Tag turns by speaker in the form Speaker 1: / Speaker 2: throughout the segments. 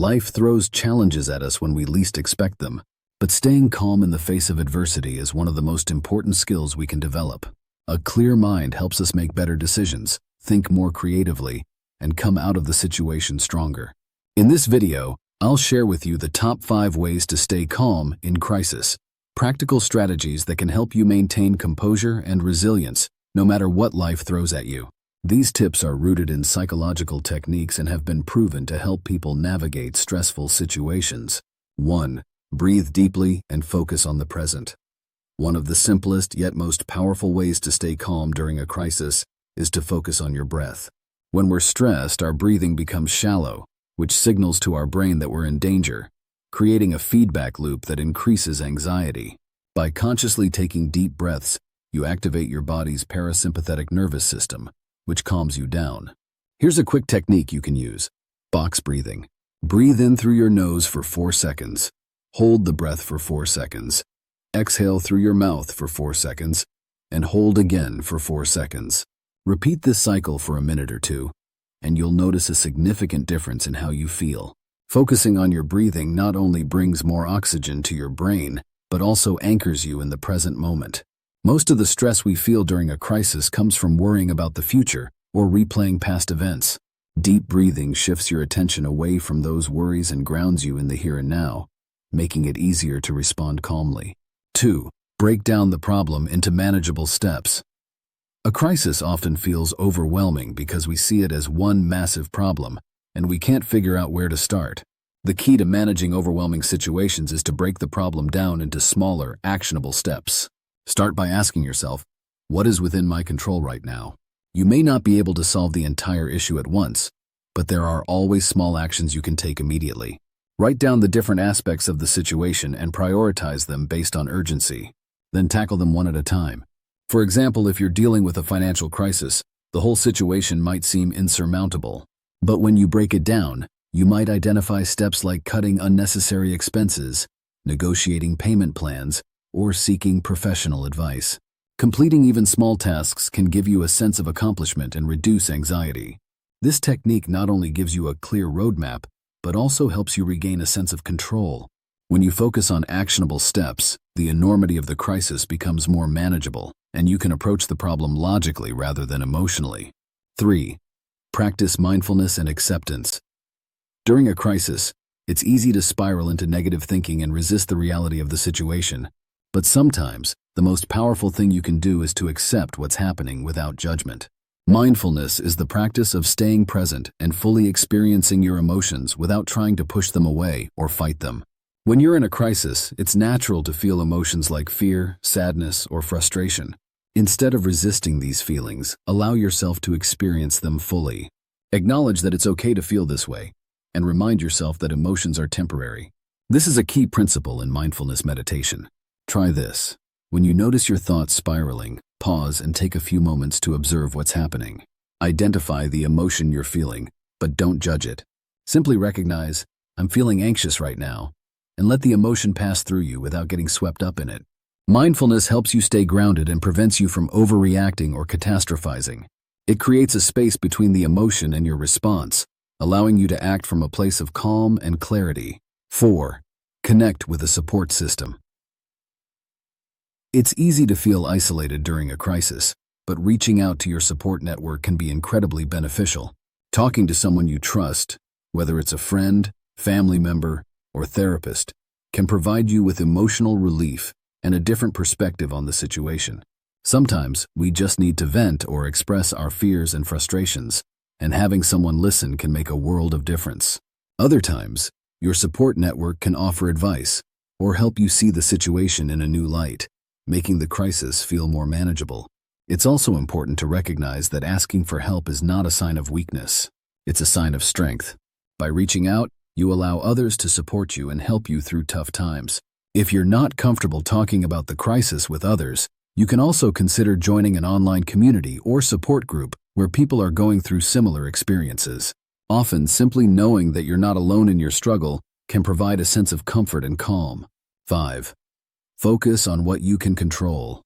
Speaker 1: Life throws challenges at us when we least expect them, but staying calm in the face of adversity is one of the most important skills we can develop. A clear mind helps us make better decisions, think more creatively, and come out of the situation stronger. In this video, I'll share with you the top 5 ways to stay calm in crisis, practical strategies that can help you maintain composure and resilience no matter what life throws at you. These tips are rooted in psychological techniques and have been proven to help people navigate stressful situations. 1. Breathe deeply and focus on the present. One of the simplest yet most powerful ways to stay calm during a crisis is to focus on your breath. When we're stressed, our breathing becomes shallow, which signals to our brain that we're in danger, creating a feedback loop that increases anxiety. By consciously taking deep breaths, you activate your body's parasympathetic nervous system, which calms you down. Here's a quick technique you can use. Box breathing. Breathe in through your nose for 4 seconds. Hold the breath for 4 seconds. Exhale through your mouth for 4 seconds, and hold again for 4 seconds. Repeat this cycle for a minute or two, and you'll notice a significant difference in how you feel. Focusing on your breathing not only brings more oxygen to your brain, but also anchors you in the present moment. Most of the stress we feel during a crisis comes from worrying about the future or replaying past events. Deep breathing shifts your attention away from those worries and grounds you in the here and now, making it easier to respond calmly. 2. Break down the problem into manageable steps. A crisis often feels overwhelming because we see it as one massive problem, and we can't figure out where to start. The key to managing overwhelming situations is to break the problem down into smaller, actionable steps. Start by asking yourself, what is within my control right now? You may not be able to solve the entire issue at once, but there are always small actions you can take immediately. Write down the different aspects of the situation and prioritize them based on urgency. Then tackle them one at a time. For example, if you're dealing with a financial crisis, the whole situation might seem insurmountable. But when you break it down, you might identify steps like cutting unnecessary expenses, negotiating payment plans, or seeking professional advice. Completing even small tasks can give you a sense of accomplishment and reduce anxiety. This technique not only gives you a clear roadmap, but also helps you regain a sense of control. When you focus on actionable steps, the enormity of the crisis becomes more manageable, and you can approach the problem logically rather than emotionally. 3. Practice mindfulness and acceptance. During a crisis, it's easy to spiral into negative thinking and resist the reality of the situation. But sometimes, the most powerful thing you can do is to accept what's happening without judgment. Mindfulness is the practice of staying present and fully experiencing your emotions without trying to push them away or fight them. When you're in a crisis, it's natural to feel emotions like fear, sadness, or frustration. Instead of resisting these feelings, allow yourself to experience them fully. Acknowledge that it's okay to feel this way, and remind yourself that emotions are temporary. This is a key principle in mindfulness meditation. Try this. When you notice your thoughts spiraling, pause and take a few moments to observe what's happening. Identify the emotion you're feeling, but don't judge it. Simply recognize, I'm feeling anxious right now, and let the emotion pass through you without getting swept up in it. Mindfulness helps you stay grounded and prevents you from overreacting or catastrophizing. It creates a space between the emotion and your response, allowing you to act from a place of calm and clarity. 4. Connect with a support system. It's easy to feel isolated during a crisis, but reaching out to your support network can be incredibly beneficial. Talking to someone you trust, whether it's a friend, family member, or therapist, can provide you with emotional relief and a different perspective on the situation. Sometimes, we just need to vent or express our fears and frustrations, and having someone listen can make a world of difference. Other times, your support network can offer advice or help you see the situation in a new light, making the crisis feel more manageable. It's also important to recognize that asking for help is not a sign of weakness. It's a sign of strength. By reaching out, you allow others to support you and help you through tough times. If you're not comfortable talking about the crisis with others, you can also consider joining an online community or support group where people are going through similar experiences. Often, simply knowing that you're not alone in your struggle can provide a sense of comfort and calm. 5. Focus on what you can control.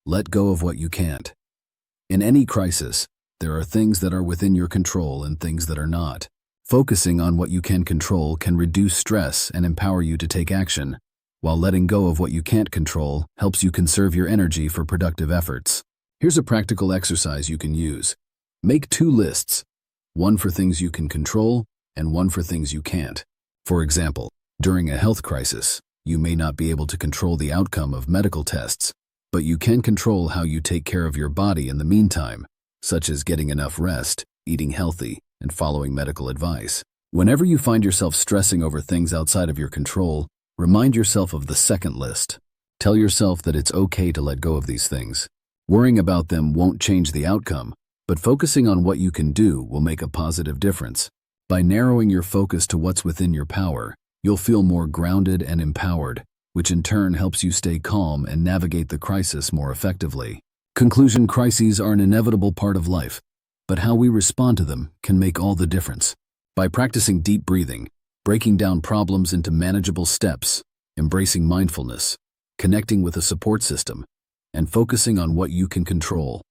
Speaker 1: Let go of what you can't. In any crisis, there are things that are within your control and things that are not. Focusing on what you can control can reduce stress and empower you to take action, while letting go of what you can't control helps you conserve your energy for productive efforts. Here's a practical exercise you can use. Make 2 lists, one for things you can control and one for things you can't. For example, during a health crisis, you may not be able to control the outcome of medical tests, but you can control how you take care of your body in the meantime, such as getting enough rest, eating healthy, and following medical advice. Whenever you find yourself stressing over things outside of your control, remind yourself of the second list. Tell yourself that it's okay to let go of these things. Worrying about them won't change the outcome, but focusing on what you can do will make a positive difference. By narrowing your focus to what's within your power, you'll feel more grounded and empowered, which in turn helps you stay calm and navigate the crisis more effectively. Conclusion: crises are an inevitable part of life, but how we respond to them can make all the difference. By practicing deep breathing, breaking down problems into manageable steps, embracing mindfulness, connecting with a support system, and focusing on what you can control,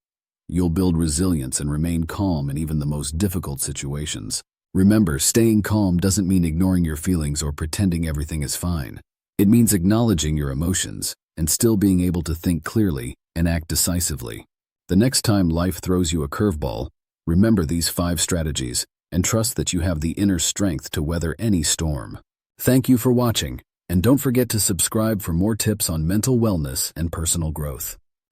Speaker 1: you'll build resilience and remain calm in even the most difficult situations. Remember, staying calm doesn't mean ignoring your feelings or pretending everything is fine. It means acknowledging your emotions and still being able to think clearly and act decisively. The next time life throws you a curveball, remember these 5 strategies and trust that you have the inner strength to weather any storm. Thank you for watching, and don't forget to subscribe for more tips on mental wellness and personal growth.